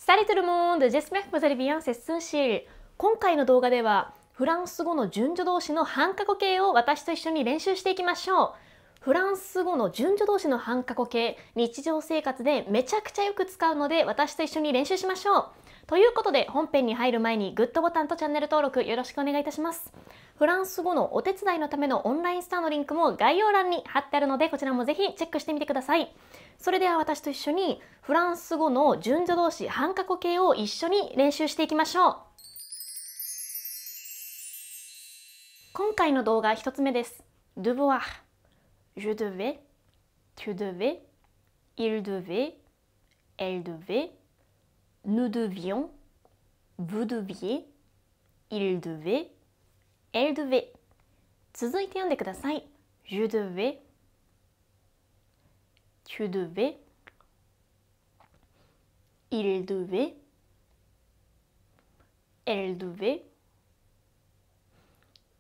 Salut tout le monde! J'espère que vous allez bien, c'estスンシル。今回の動画ではフランス語の順序動詞の半過去形を私と一緒に練習していきましょう。フランス語の順序動詞の半過去形、日常生活でめちゃくちゃよく使うので私と一緒に練習しましょう。ということで本編に入る前にグッドボタンとチャンネル登録よろしくお願いいたします。フランス語のお手伝いのためのオンラインスターのリンクも概要欄に貼ってあるのでこちらもぜひチェックしてみてください。それでは私と一緒にフランス語の順序動詞半過去形を一緒に練習していきましょう。今回の動画1つ目です。devoir je devais, tu devais, il devait, elle devait, nous devions, vous deviez, il devait, elle devait。続いて読んでください。je devais, tu devais, il devait, elle devait,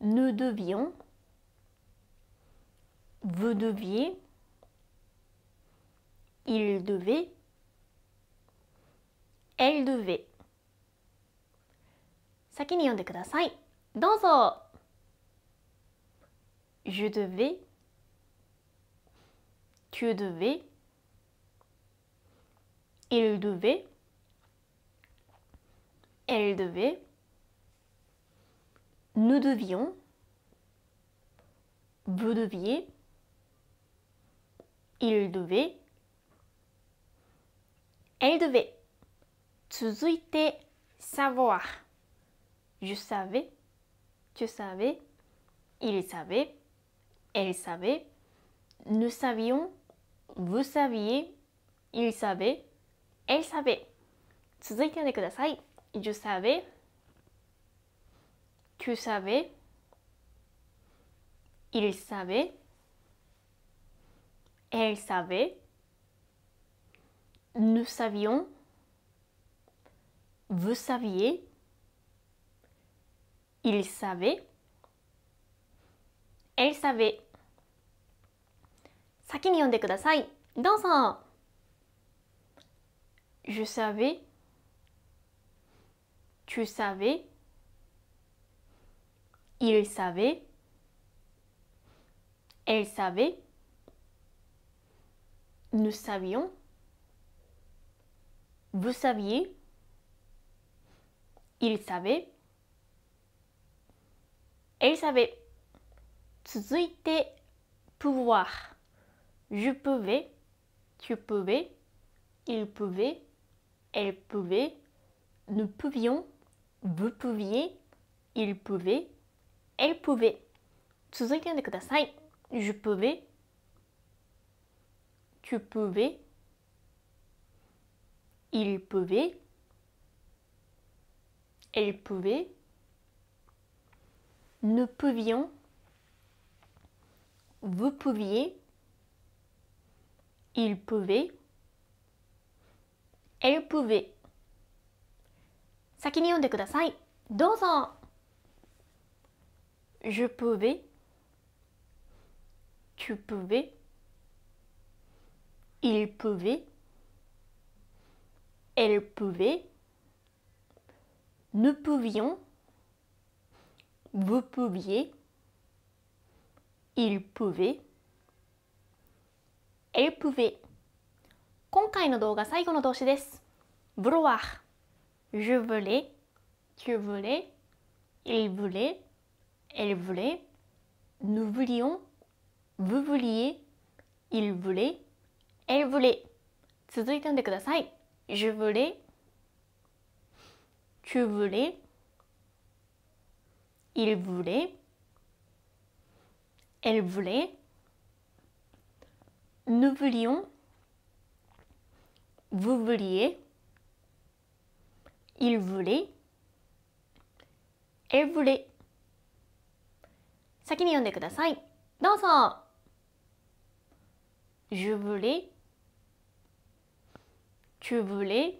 nous devions, vous deviez, il devait, elle devait。先に読んでください。どうぞ。Je devais, tu devais, il devait, elle devait, nous devions, vous deviez, il devait, elle devait。続いて savoir je savais, tu savais, il savait, elle savait, nous savions, vous saviez, il savait, elle savait。続いて読んでください。Je savais, tu savais, il savait, elle savait, nous savions, vous saviez, il savait, elle savait。先に読んでください。どうぞ。Je savais, tu savais, il savait, elle savait, nous savions, vous saviez, il savait, elle savait。続いて pouvoir je pouvais, tu pouvais, il pouvait, elle pouvait, nous pouvions, vous pouviez, il pouvait, elle pouvait。続いて読んでください。Je pouvais, tu pouvais, il pouvait, elle pouvait, nous pouvions, vous pouviez, il pouvait, elle pouvait。先に読んでください。どうぞ。Je pouvais, tu pouvais, il pouvait, elle pouvait, nous pouvions, vous pouviez, il pouvait, elle pouvait。今回の動画最後の動詞です。vouloir je voulais, tu voulais, il voulait, elle voulait, nous voulions, vous vouliez, il voulait, elle voulait。続いて読んでください。Je voulais, tu voulais, il voulait, elle voulait, nous voulions, vous vouliez, il voulait, elle voulait。先に読んでください。どうぞ。Je voulais, tu voulais,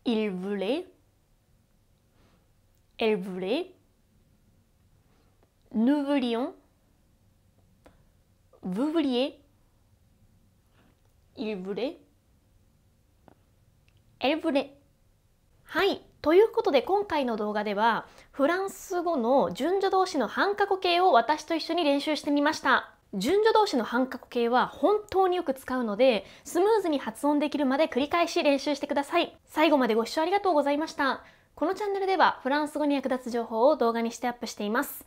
il voulait, elle voulait, nous voulions, vous vouliez, il voulait, エルブレ。はい。ということで今回の動画ではフランス語の順序動詞の半過去形を私と一緒に練習してみました。順序動詞の半過去形は本当によく使うのでスムーズに発音できるまで繰り返し練習してください。最後までご視聴ありがとうございました。このチャンネルではフランス語に役立つ情報を動画にしてアップしています。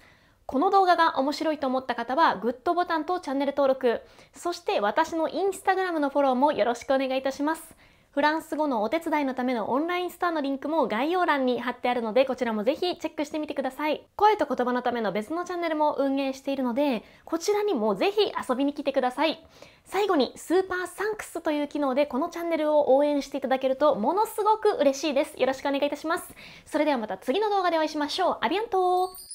この動画が面白いと思った方はグッドボタンとチャンネル登録、そして私のインスタグラムのフォローもよろしくお願いいたします。フランス語のお手伝いのためのオンラインストアのリンクも概要欄に貼ってあるので、こちらもぜひチェックしてみてください。声と言葉のための別のチャンネルも運営しているので、こちらにもぜひ遊びに来てください。最後にスーパーサンクスという機能でこのチャンネルを応援していただけるとものすごく嬉しいです。よろしくお願いいたします。それではまた次の動画でお会いしましょう。アビアントー。